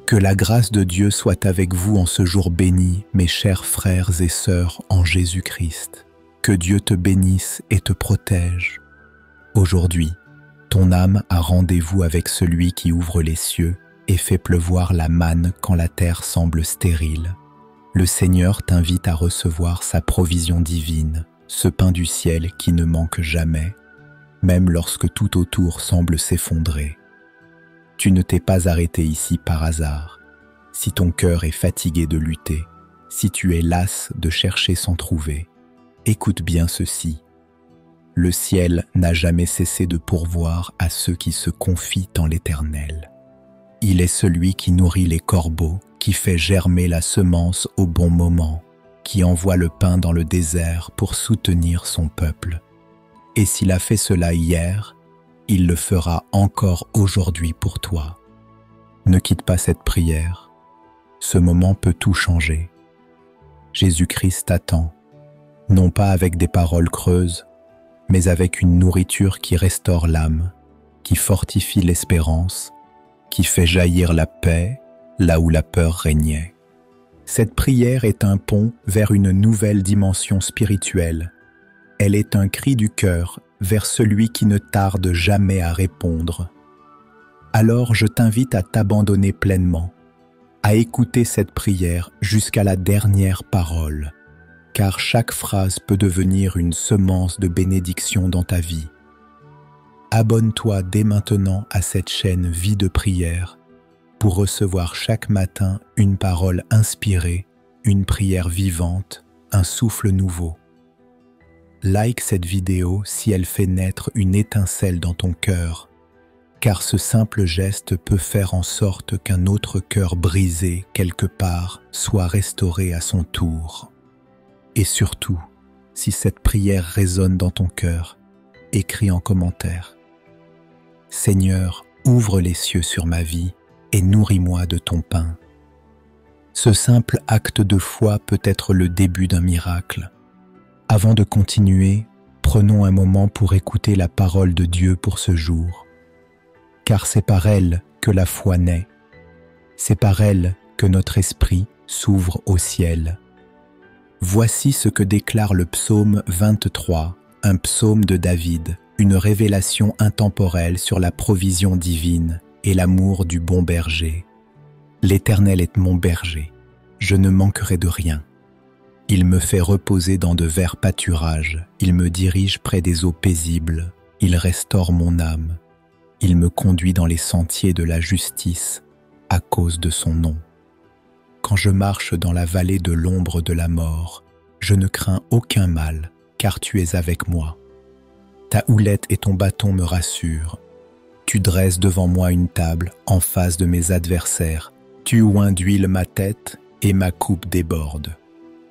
Que la grâce de Dieu soit avec vous en ce jour béni, mes chers frères et sœurs en Jésus-Christ. Que Dieu te bénisse et te protège. Aujourd'hui, ton âme a rendez-vous avec celui qui ouvre les cieux et fait pleuvoir la manne quand la terre semble stérile. Le Seigneur t'invite à recevoir sa provision divine, ce pain du ciel qui ne manque jamais, même lorsque tout autour semble s'effondrer. Tu ne t'es pas arrêté ici par hasard. Si ton cœur est fatigué de lutter, si tu es las de chercher sans trouver, écoute bien ceci. Le ciel n'a jamais cessé de pourvoir à ceux qui se confient en l'Éternel. Il est celui qui nourrit les corbeaux, qui fait germer la semence au bon moment, qui envoie le pain dans le désert pour soutenir son peuple. Et s'il a fait cela hier, il le fera encore aujourd'hui pour toi. Ne quitte pas cette prière. Ce moment peut tout changer. Jésus-Christ t'attend, non pas avec des paroles creuses, mais avec une nourriture qui restaure l'âme, qui fortifie l'espérance, qui fait jaillir la paix là où la peur régnait. Cette prière est un pont vers une nouvelle dimension spirituelle. Elle est un cri du cœur vers celui qui ne tarde jamais à répondre. Alors je t'invite à t'abandonner pleinement, à écouter cette prière jusqu'à la dernière parole, car chaque phrase peut devenir une semence de bénédiction dans ta vie. Abonne-toi dès maintenant à cette chaîne Vie de prière pour recevoir chaque matin une parole inspirée, une prière vivante, un souffle nouveau. Like cette vidéo si elle fait naître une étincelle dans ton cœur, car ce simple geste peut faire en sorte qu'un autre cœur brisé quelque part soit restauré à son tour. Et surtout, si cette prière résonne dans ton cœur, écris en commentaire. Seigneur, ouvre les cieux sur ma vie et nourris-moi de ton pain. Ce simple acte de foi peut être le début d'un miracle. Avant de continuer, prenons un moment pour écouter la parole de Dieu pour ce jour. Car c'est par elle que la foi naît. C'est par elle que notre esprit s'ouvre au ciel. Voici ce que déclare le psaume 23, un psaume de David, une révélation intemporelle sur la provision divine et l'amour du bon berger. L'Éternel est mon berger, je ne manquerai de rien. Il me fait reposer dans de verts pâturages, il me dirige près des eaux paisibles, il restaure mon âme, il me conduit dans les sentiers de la justice à cause de son nom. Quand je marche dans la vallée de l'ombre de la mort, je ne crains aucun mal, car tu es avec moi. Ta houlette et ton bâton me rassurent. Tu dresses devant moi une table en face de mes adversaires. Tu oins d'huile ma tête et ma coupe déborde.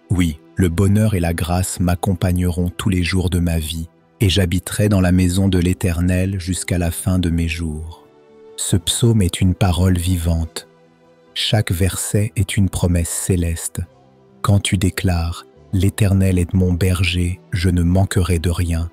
Oui, le bonheur et la grâce m'accompagneront tous les jours de ma vie, et j'habiterai dans la maison de l'Éternel jusqu'à la fin de mes jours. Ce psaume est une parole vivante. Chaque verset est une promesse céleste. Quand tu déclares « L'Éternel est mon berger, je ne manquerai de rien »,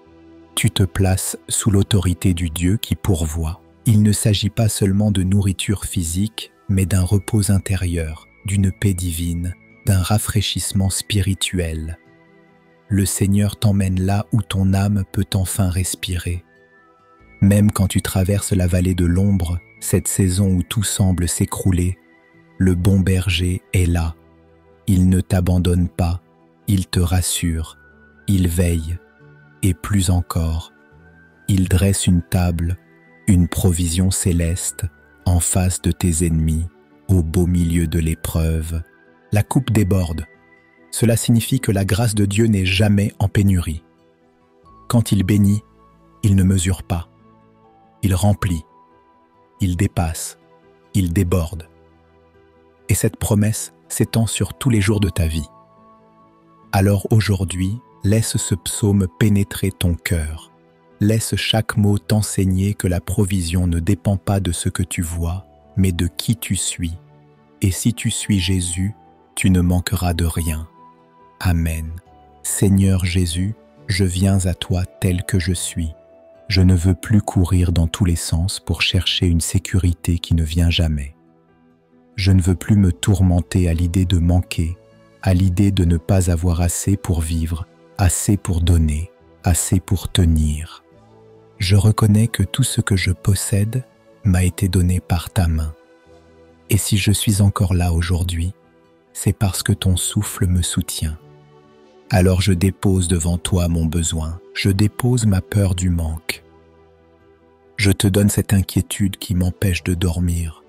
tu te places sous l'autorité du Dieu qui pourvoit. Il ne s'agit pas seulement de nourriture physique, mais d'un repos intérieur, d'une paix divine, d'un rafraîchissement spirituel. Le Seigneur t'emmène là où ton âme peut enfin respirer. Même quand tu traverses la vallée de l'ombre, cette saison où tout semble s'écrouler, le bon berger est là. Il ne t'abandonne pas, il te rassure, il veille, et plus encore, il dresse une table, une provision céleste, en face de tes ennemis, au beau milieu de l'épreuve. La coupe déborde. Cela signifie que la grâce de Dieu n'est jamais en pénurie. Quand il bénit, il ne mesure pas. Il remplit, il dépasse, il déborde. Et cette promesse s'étend sur tous les jours de ta vie. Alors aujourd'hui, laisse ce psaume pénétrer ton cœur. Laisse chaque mot t'enseigner que la provision ne dépend pas de ce que tu vois, mais de qui tu suis. Et si tu suis Jésus, tu ne manqueras de rien. Amen. Seigneur Jésus, je viens à toi tel que je suis. Je ne veux plus courir dans tous les sens pour chercher une sécurité qui ne vient jamais. Je ne veux plus me tourmenter à l'idée de manquer, à l'idée de ne pas avoir assez pour vivre, assez pour donner, assez pour tenir. Je reconnais que tout ce que je possède m'a été donné par ta main. Et si je suis encore là aujourd'hui, c'est parce que ton souffle me soutient. Alors je dépose devant toi mon besoin, je dépose ma peur du manque. Je te donne cette inquiétude qui m'empêche de dormir.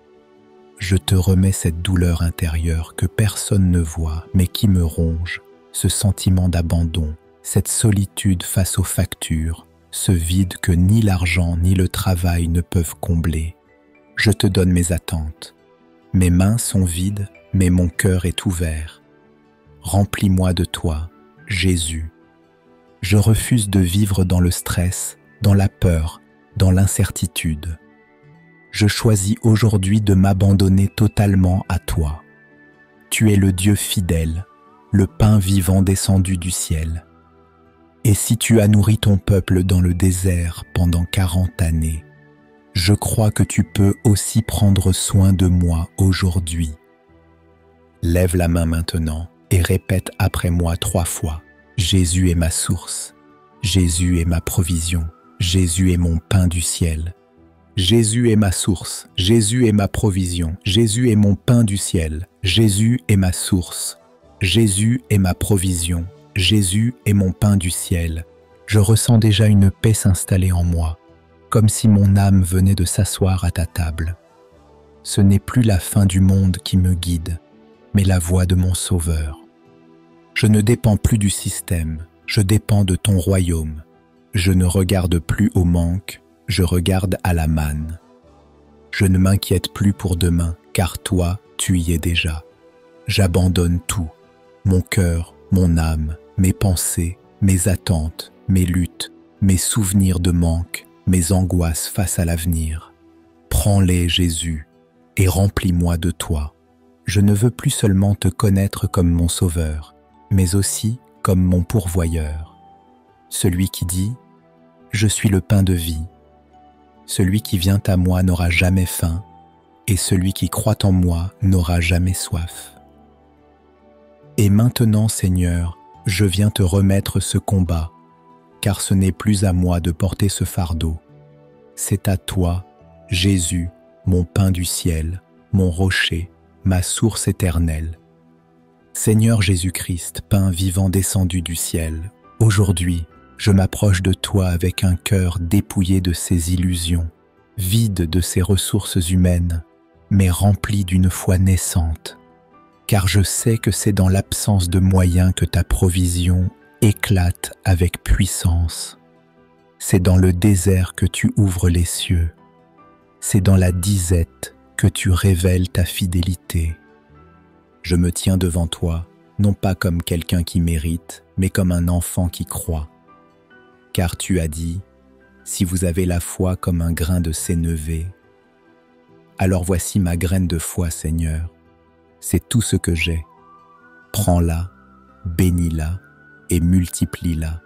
Je te remets cette douleur intérieure que personne ne voit, mais qui me ronge, ce sentiment d'abandon, cette solitude face aux factures, ce vide que ni l'argent ni le travail ne peuvent combler. Je te donne mes attentes. Mes mains sont vides, mais mon cœur est ouvert. Remplis-moi de toi, Jésus. Je refuse de vivre dans le stress, dans la peur, dans l'incertitude. Je choisis aujourd'hui de m'abandonner totalement à toi. Tu es le Dieu fidèle, le pain vivant descendu du ciel. Et si tu as nourri ton peuple dans le désert pendant 40 années, je crois que tu peux aussi prendre soin de moi aujourd'hui. Lève la main maintenant et répète après moi 3 fois. Jésus est ma source. Jésus est ma provision. Jésus est mon pain du ciel. Jésus est ma source. Jésus est ma provision. Jésus est mon pain du ciel. Jésus est ma source. Jésus est ma provision. Jésus est mon pain du ciel. Je ressens déjà une paix s'installer en moi, comme si mon âme venait de s'asseoir à ta table. Ce n'est plus la fin du monde qui me guide, mais la voix de mon Sauveur. Je ne dépends plus du système, je dépends de ton royaume. Je ne regarde plus au manque, je regarde à la manne. Je ne m'inquiète plus pour demain, car toi, tu y es déjà. J'abandonne tout, mon cœur, mon âme, mes pensées, mes attentes, mes luttes, mes souvenirs de manque, mes angoisses face à l'avenir. Prends-les, Jésus, et remplis-moi de toi. Je ne veux plus seulement te connaître comme mon Sauveur, mais aussi comme mon pourvoyeur. Celui qui dit « Je suis le pain de vie ». Celui qui vient à moi n'aura jamais faim, et celui qui croit en moi n'aura jamais soif. Et maintenant, Seigneur, je viens te remettre ce combat, car ce n'est plus à moi de porter ce fardeau. C'est à toi, Jésus, mon pain du ciel, mon rocher, ma source éternelle. Seigneur Jésus-Christ, pain vivant descendu du ciel, aujourd'hui, je m'approche de toi avec un cœur dépouillé de ses illusions, vide de ses ressources humaines, mais rempli d'une foi naissante. Car je sais que c'est dans l'absence de moyens que ta provision éclate avec puissance. C'est dans le désert que tu ouvres les cieux. C'est dans la disette que tu révèles ta fidélité. Je me tiens devant toi, non pas comme quelqu'un qui mérite, mais comme un enfant qui croit. Car tu as dit, si vous avez la foi comme un grain de sénévé, alors voici ma graine de foi, Seigneur. C'est tout ce que j'ai. Prends-la, bénis-la et multiplie-la.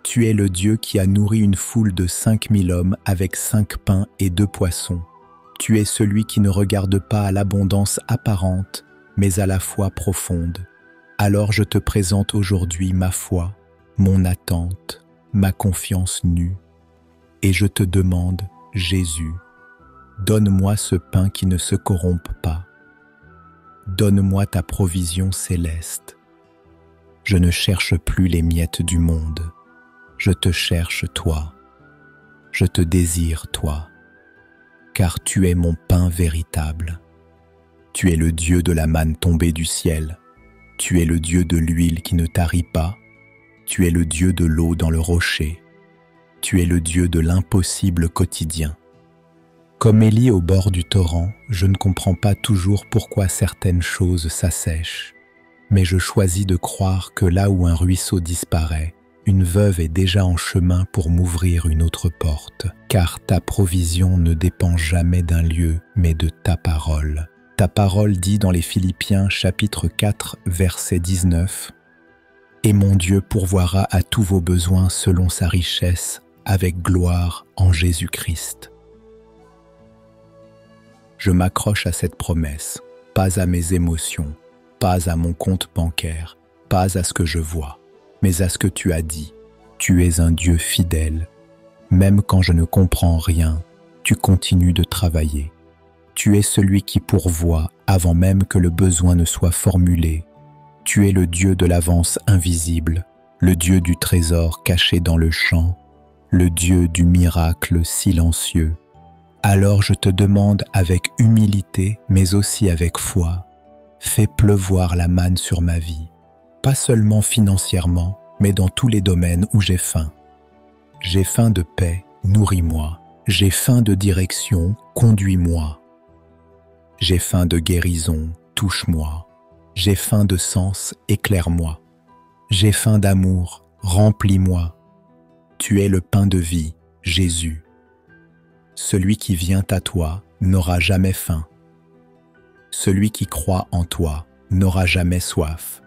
Tu es le Dieu qui a nourri une foule de 5000 hommes avec 5 pains et 2 poissons. Tu es celui qui ne regarde pas à l'abondance apparente, mais à la foi profonde. Alors je te présente aujourd'hui ma foi, mon attente, ma confiance nue. Et je te demande, Jésus, donne-moi ce pain qui ne se corrompt pas. Donne-moi ta provision céleste. Je ne cherche plus les miettes du monde. Je te cherche, toi. Je te désire, toi. Car tu es mon pain véritable. Tu es le Dieu de la manne tombée du ciel. Tu es le Dieu de l'huile qui ne tarit pas. Tu es le Dieu de l'eau dans le rocher. Tu es le Dieu de l'impossible quotidien. Comme Élie au bord du torrent, je ne comprends pas toujours pourquoi certaines choses s'assèchent. Mais je choisis de croire que là où un ruisseau disparaît, une veuve est déjà en chemin pour m'ouvrir une autre porte. Car ta provision ne dépend jamais d'un lieu, mais de ta parole. Ta parole dit dans les Philippiens chapitre 4, verset 19 « Et mon Dieu pourvoira à tous vos besoins selon sa richesse, avec gloire en Jésus-Christ. » Je m'accroche à cette promesse, pas à mes émotions, pas à mon compte bancaire, pas à ce que je vois, mais à ce que tu as dit. Tu es un Dieu fidèle. Même quand je ne comprends rien, tu continues de travailler. Tu es celui qui pourvoit avant même que le besoin ne soit formulé. Tu es le Dieu de l'avance invisible, le Dieu du trésor caché dans le champ, le Dieu du miracle silencieux. Alors je te demande avec humilité, mais aussi avec foi, fais pleuvoir la manne sur ma vie, pas seulement financièrement, mais dans tous les domaines où j'ai faim. J'ai faim de paix, nourris-moi. J'ai faim de direction, conduis-moi. J'ai faim de guérison, touche-moi. J'ai faim de sens, éclaire-moi. J'ai faim d'amour, remplis-moi. Tu es le pain de vie, Jésus. Celui qui vient à toi n'aura jamais faim. Celui qui croit en toi n'aura jamais soif.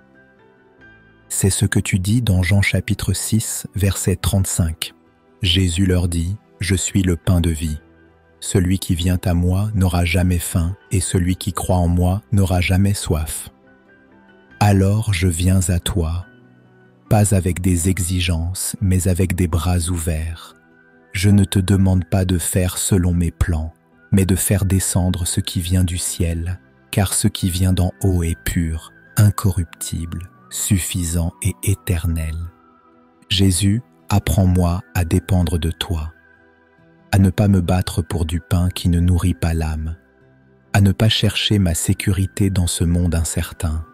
C'est ce que tu dis dans Jean chapitre 6, verset 35. Jésus leur dit, « Je suis le pain de vie. Celui qui vient à moi n'aura jamais faim, et celui qui croit en moi n'aura jamais soif. » Alors je viens à toi, pas avec des exigences, mais avec des bras ouverts. Je ne te demande pas de faire selon mes plans, mais de faire descendre ce qui vient du ciel, car ce qui vient d'en haut est pur, incorruptible, suffisant et éternel. Jésus, apprends-moi à dépendre de toi, à ne pas me battre pour du pain qui ne nourrit pas l'âme, à ne pas chercher ma sécurité dans ce monde incertain.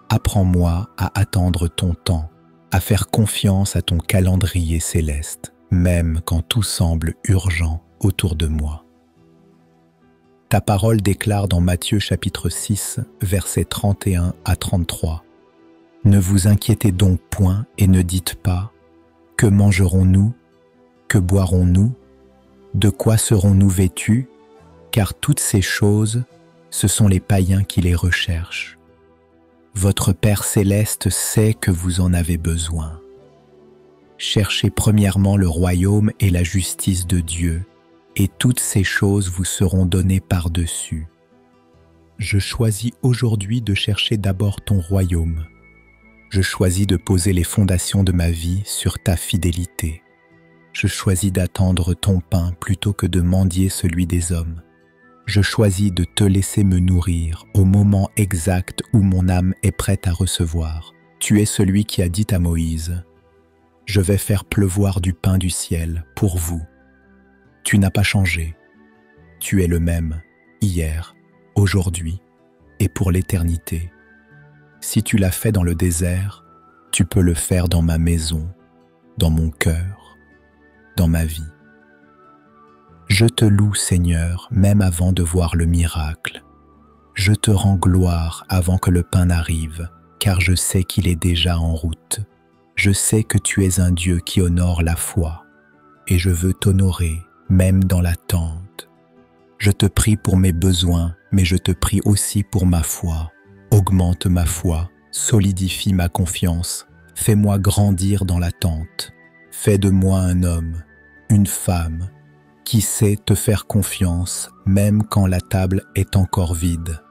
Apprends-moi à attendre ton temps, à faire confiance à ton calendrier céleste, même quand tout semble urgent autour de moi. Ta parole déclare dans Matthieu chapitre 6, versets 31 à 33. « Ne vous inquiétez donc point et ne dites pas « Que mangerons-nous ? Que boirons-nous ? De quoi serons-nous vêtus ? Car toutes ces choses, ce sont les païens qui les recherchent. Votre Père céleste sait que vous en avez besoin. Cherchez premièrement le royaume et la justice de Dieu, et toutes ces choses vous seront données par-dessus. Je choisis aujourd'hui de chercher d'abord ton royaume. Je choisis de poser les fondations de ma vie sur ta fidélité. Je choisis d'attendre ton pain plutôt que de mendier celui des hommes. Je choisis de te laisser me nourrir au moment exact où mon âme est prête à recevoir. Tu es celui qui a dit à Moïse, « Je vais faire pleuvoir du pain du ciel pour vous. » Tu n'as pas changé. Tu es le même, hier, aujourd'hui et pour l'éternité. Si tu l'as fait dans le désert, tu peux le faire dans ma maison, dans mon cœur, dans ma vie. Je te loue, Seigneur, même avant de voir le miracle. Je te rends gloire avant que le pain n'arrive, car je sais qu'il est déjà en route. Je sais que tu es un Dieu qui honore la foi, et je veux t'honorer, même dans l'attente. Je te prie pour mes besoins, mais je te prie aussi pour ma foi. Augmente ma foi, solidifie ma confiance, fais-moi grandir dans l'attente. Fais de moi un homme, une femme, qui sait te faire confiance même quand la table est encore vide.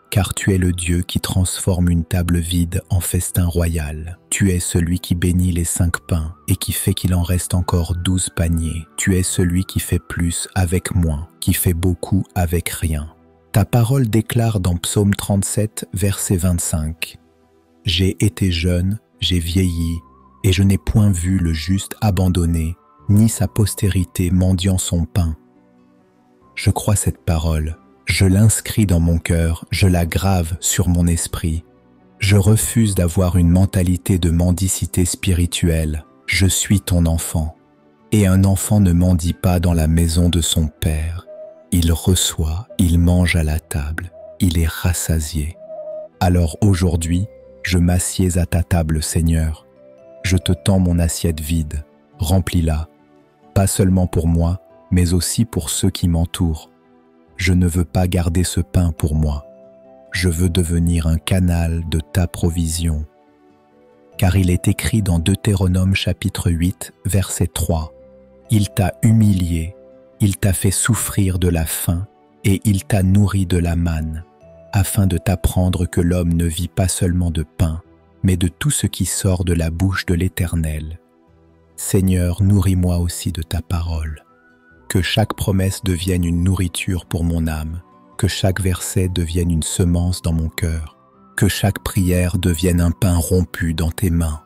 Car tu es le Dieu qui transforme une table vide en festin royal. Tu es celui qui bénit les 5 pains et qui fait qu'il en reste encore 12 paniers. Tu es celui qui fait plus avec moins, qui fait beaucoup avec rien. Ta parole déclare dans Psaume 37, verset 25. « J'ai été jeune, j'ai vieilli, et je n'ai point vu le juste abandonné, ni sa postérité mendiant son pain. » Je crois cette parole, je l'inscris dans mon cœur, je la grave sur mon esprit. Je refuse d'avoir une mentalité de mendicité spirituelle. Je suis ton enfant. Et un enfant ne mendie pas dans la maison de son père. Il reçoit, il mange à la table, il est rassasié. Alors aujourd'hui, je m'assieds à ta table, Seigneur. Je te tends mon assiette vide, remplis-la, pas seulement pour moi, mais aussi pour ceux qui m'entourent. Je ne veux pas garder ce pain pour moi. Je veux devenir un canal de ta provision. Car il est écrit dans Deutéronome chapitre 8, verset 3. « Il t'a humilié, il t'a fait souffrir de la faim et il t'a nourri de la manne, afin de t'apprendre que l'homme ne vit pas seulement de pain, mais de tout ce qui sort de la bouche de l'Éternel. Seigneur, nourris-moi aussi de ta parole. Que chaque promesse devienne une nourriture pour mon âme, que chaque verset devienne une semence dans mon cœur, que chaque prière devienne un pain rompu dans tes mains.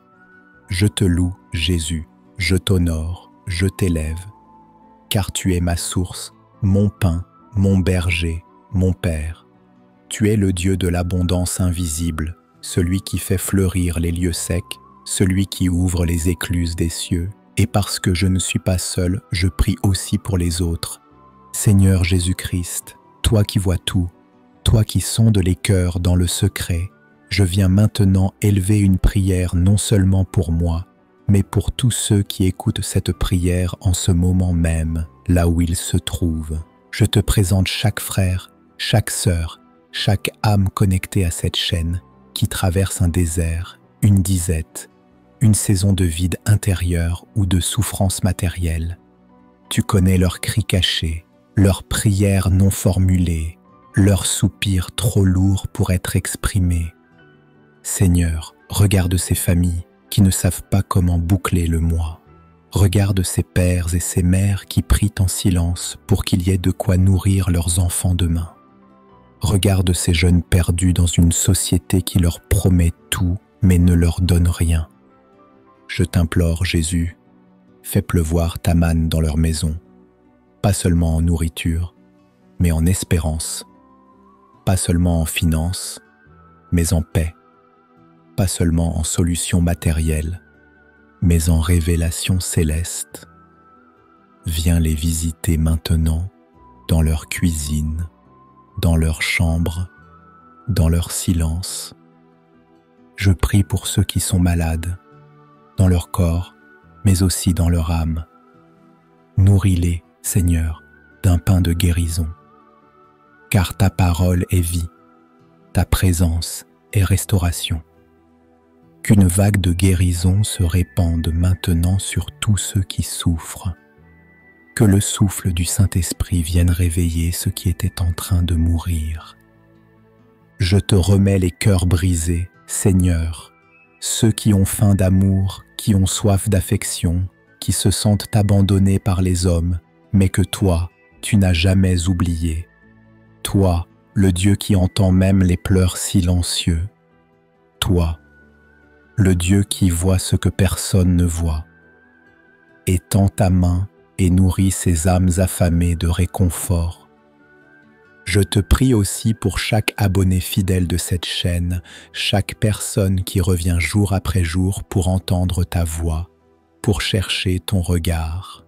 Je te loue, Jésus, je t'honore, je t'élève, car tu es ma source, mon pain, mon berger, mon Père. Tu es le Dieu de l'abondance invisible, celui qui fait fleurir les lieux secs, celui qui ouvre les écluses des cieux. Et parce que je ne suis pas seul, je prie aussi pour les autres. Seigneur Jésus-Christ, toi qui vois tout, toi qui sondes les cœurs dans le secret, je viens maintenant élever une prière non seulement pour moi, mais pour tous ceux qui écoutent cette prière en ce moment même, là où ils se trouvent. Je te présente chaque frère, chaque sœur, chaque âme connectée à cette chaîne qui traverse un désert, une disette, une saison de vide intérieur ou de souffrance matérielle. Tu connais leurs cris cachés, leurs prières non formulées, leurs soupirs trop lourds pour être exprimés. Seigneur, regarde ces familles qui ne savent pas comment boucler le mois. Regarde ces pères et ces mères qui prient en silence pour qu'il y ait de quoi nourrir leurs enfants demain. Regarde ces jeunes perdus dans une société qui leur promet tout mais ne leur donne rien. Je t'implore, Jésus, fais pleuvoir ta manne dans leur maison, pas seulement en nourriture, mais en espérance, pas seulement en finances, mais en paix, pas seulement en solutions matérielles, mais en révélations célestes. Viens les visiter maintenant dans leur cuisine, dans leur chambre, dans leur silence. Je prie pour ceux qui sont malades, dans leur corps, mais aussi dans leur âme. Nourris-les, Seigneur, d'un pain de guérison, car ta parole est vie, ta présence est restauration. Qu'une vague de guérison se répande maintenant sur tous ceux qui souffrent. Que le souffle du Saint-Esprit vienne réveiller ceux qui étaient en train de mourir. Je te remets les cœurs brisés, Seigneur, ceux qui ont faim d'amour, qui ont soif d'affection, qui se sentent abandonnés par les hommes, mais que toi, tu n'as jamais oublié. Toi, le Dieu qui entend même les pleurs silencieux. Toi, le Dieu qui voit ce que personne ne voit. Étends ta main et nourris ces âmes affamées de réconfort. Je te prie aussi pour chaque abonné fidèle de cette chaîne, chaque personne qui revient jour après jour pour entendre ta voix, pour chercher ton regard.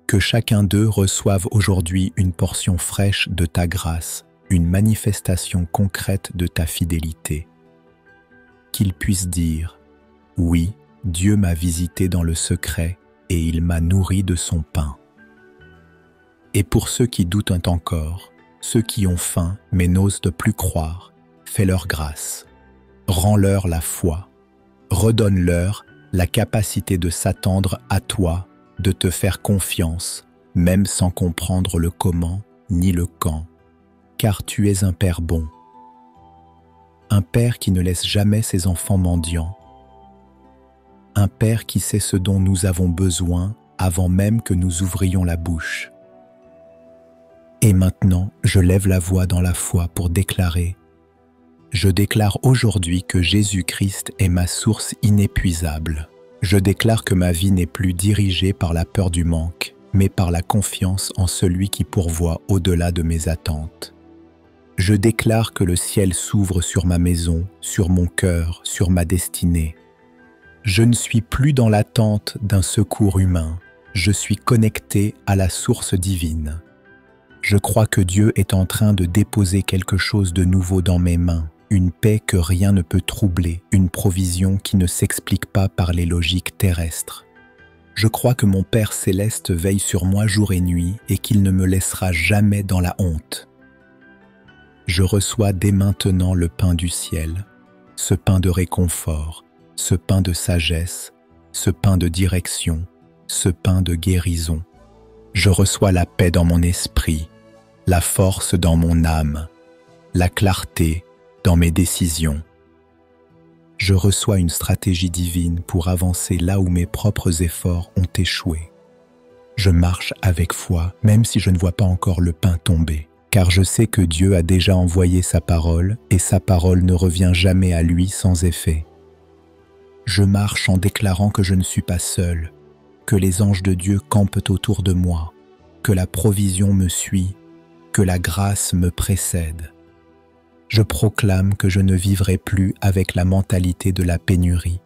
Que chacun d'eux reçoive aujourd'hui une portion fraîche de ta grâce, une manifestation concrète de ta fidélité. Qu'il puisse dire « Oui, Dieu m'a visité dans le secret et il m'a nourri de son pain. » Et pour ceux qui doutent encore, ceux qui ont faim mais n'osent plus croire, fais-leur grâce. Rends-leur la foi. Redonne-leur la capacité de s'attendre à toi, de te faire confiance, même sans comprendre le comment ni le quand, car tu es un Père bon. Un Père qui ne laisse jamais ses enfants mendiants. Un Père qui sait ce dont nous avons besoin avant même que nous ouvrions la bouche. Et maintenant, je lève la voix dans la foi pour déclarer « Je déclare aujourd'hui que Jésus-Christ est ma source inépuisable. Je déclare que ma vie n'est plus dirigée par la peur du manque, mais par la confiance en celui qui pourvoit au-delà de mes attentes. Je déclare que le ciel s'ouvre sur ma maison, sur mon cœur, sur ma destinée. Je ne suis plus dans l'attente d'un secours humain. Je suis connecté à la source divine. Je crois que Dieu est en train de déposer quelque chose de nouveau dans mes mains, une paix que rien ne peut troubler, une provision qui ne s'explique pas par les logiques terrestres. Je crois que mon Père céleste veille sur moi jour et nuit et qu'il ne me laissera jamais dans la honte. Je reçois dès maintenant le pain du ciel, ce pain de réconfort, ce pain de sagesse, ce pain de direction, ce pain de guérison. Je reçois la paix dans mon esprit, la force dans mon âme, la clarté dans mes décisions. Je reçois une stratégie divine pour avancer là où mes propres efforts ont échoué. Je marche avec foi, même si je ne vois pas encore le pain tomber, car je sais que Dieu a déjà envoyé sa parole et sa parole ne revient jamais à lui sans effet. Je marche en déclarant que je ne suis pas seul, que les anges de Dieu campent autour de moi, que la provision me suit, que la grâce me précède. Je proclame que je ne vivrai plus avec la mentalité de la pénurie.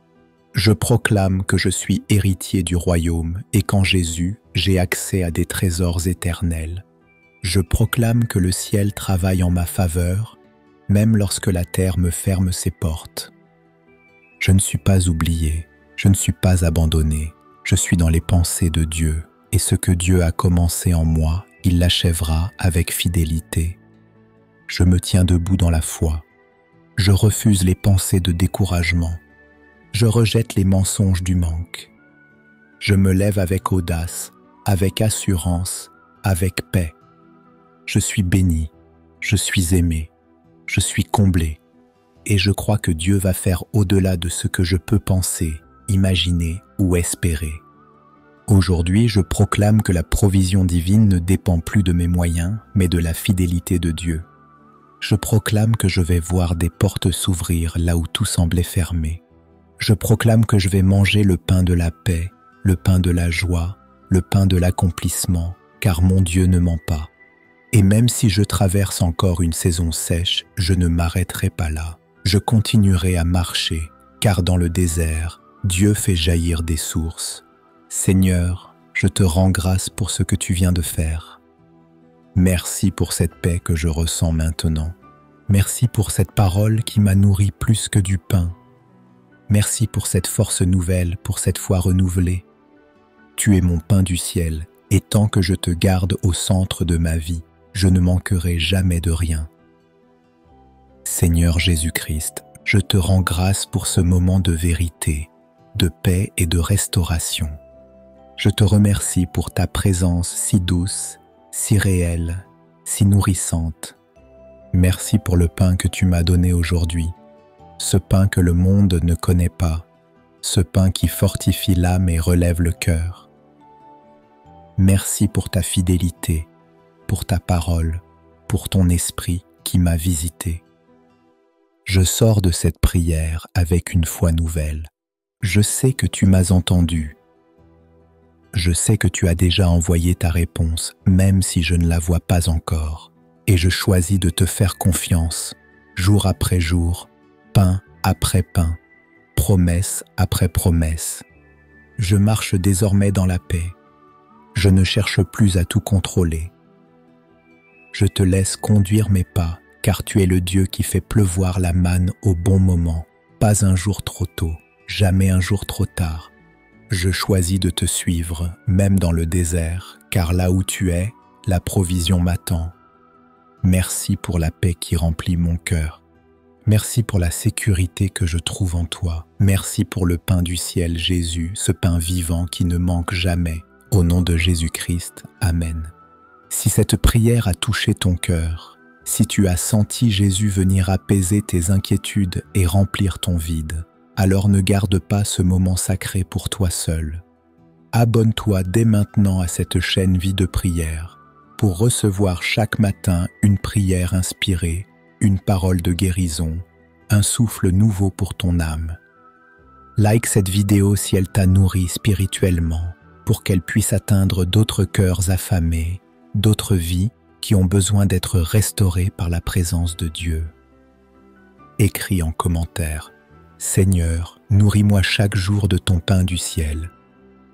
Je proclame que je suis héritier du royaume et qu'en Jésus, j'ai accès à des trésors éternels. Je proclame que le ciel travaille en ma faveur, même lorsque la terre me ferme ses portes. Je ne suis pas oublié, je ne suis pas abandonné, je suis dans les pensées de Dieu, et ce que Dieu a commencé en moi, il l'achèvera avec fidélité. Je me tiens debout dans la foi. Je refuse les pensées de découragement. Je rejette les mensonges du manque. Je me lève avec audace, avec assurance, avec paix. Je suis béni, je suis aimé, je suis comblé, et je crois que Dieu va faire au-delà de ce que je peux penser, imaginer ou espérer. Aujourd'hui, je proclame que la provision divine ne dépend plus de mes moyens, mais de la fidélité de Dieu. Je proclame que je vais voir des portes s'ouvrir là où tout semblait fermé. Je proclame que je vais manger le pain de la paix, le pain de la joie, le pain de l'accomplissement, car mon Dieu ne ment pas. Et même si je traverse encore une saison sèche, je ne m'arrêterai pas là. Je continuerai à marcher, car dans le désert, Dieu fait jaillir des sources. Seigneur, je te rends grâce pour ce que tu viens de faire. Merci pour cette paix que je ressens maintenant. Merci pour cette parole qui m'a nourri plus que du pain. Merci pour cette force nouvelle, pour cette foi renouvelée. Tu es mon pain du ciel, et tant que je te garde au centre de ma vie, je ne manquerai jamais de rien. Seigneur Jésus-Christ, je te rends grâce pour ce moment de vérité, de paix et de restauration. Je te remercie pour ta présence si douce, si réelle, si nourrissante. Merci pour le pain que tu m'as donné aujourd'hui, ce pain que le monde ne connaît pas, ce pain qui fortifie l'âme et relève le cœur. Merci pour ta fidélité, pour ta parole, pour ton esprit qui m'a visité. Je sors de cette prière avec une foi nouvelle. Je sais que tu m'as entendu. Je sais que tu as déjà envoyé ta réponse, même si je ne la vois pas encore. Et je choisis de te faire confiance, jour après jour, pain après pain, promesse après promesse. Je marche désormais dans la paix. Je ne cherche plus à tout contrôler. Je te laisse conduire mes pas, car tu es le Dieu qui fait pleuvoir la manne au bon moment. Pas un jour trop tôt, jamais un jour trop tard. Je choisis de te suivre, même dans le désert, car là où tu es, la provision m'attend. Merci pour la paix qui remplit mon cœur. Merci pour la sécurité que je trouve en toi. Merci pour le pain du ciel, Jésus, ce pain vivant qui ne manque jamais. Au nom de Jésus-Christ, Amen. Si cette prière a touché ton cœur, si tu as senti Jésus venir apaiser tes inquiétudes et remplir ton vide, alors ne garde pas ce moment sacré pour toi seul. Abonne-toi dès maintenant à cette chaîne Vie de prière pour recevoir chaque matin une prière inspirée, une parole de guérison, un souffle nouveau pour ton âme. Like cette vidéo si elle t'a nourri spirituellement pour qu'elle puisse atteindre d'autres cœurs affamés, d'autres vies qui ont besoin d'être restaurées par la présence de Dieu. Écris en commentaire « Seigneur, nourris-moi chaque jour de ton pain du ciel ».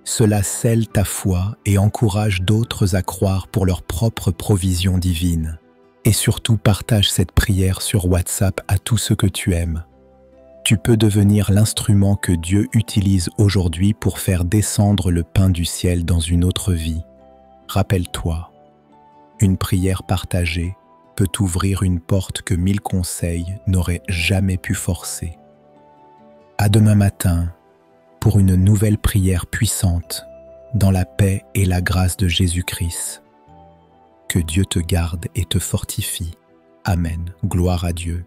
Cela scelle ta foi et encourage d'autres à croire pour leur propre provision divine. Et surtout partage cette prière sur WhatsApp à tous ceux que tu aimes. Tu peux devenir l'instrument que Dieu utilise aujourd'hui pour faire descendre le pain du ciel dans une autre vie. Rappelle-toi, une prière partagée peut ouvrir une porte que 1000 conseils n'auraient jamais pu forcer. À demain matin pour une nouvelle prière puissante dans la paix et la grâce de Jésus-Christ. Que Dieu te garde et te fortifie. Amen. Gloire à Dieu.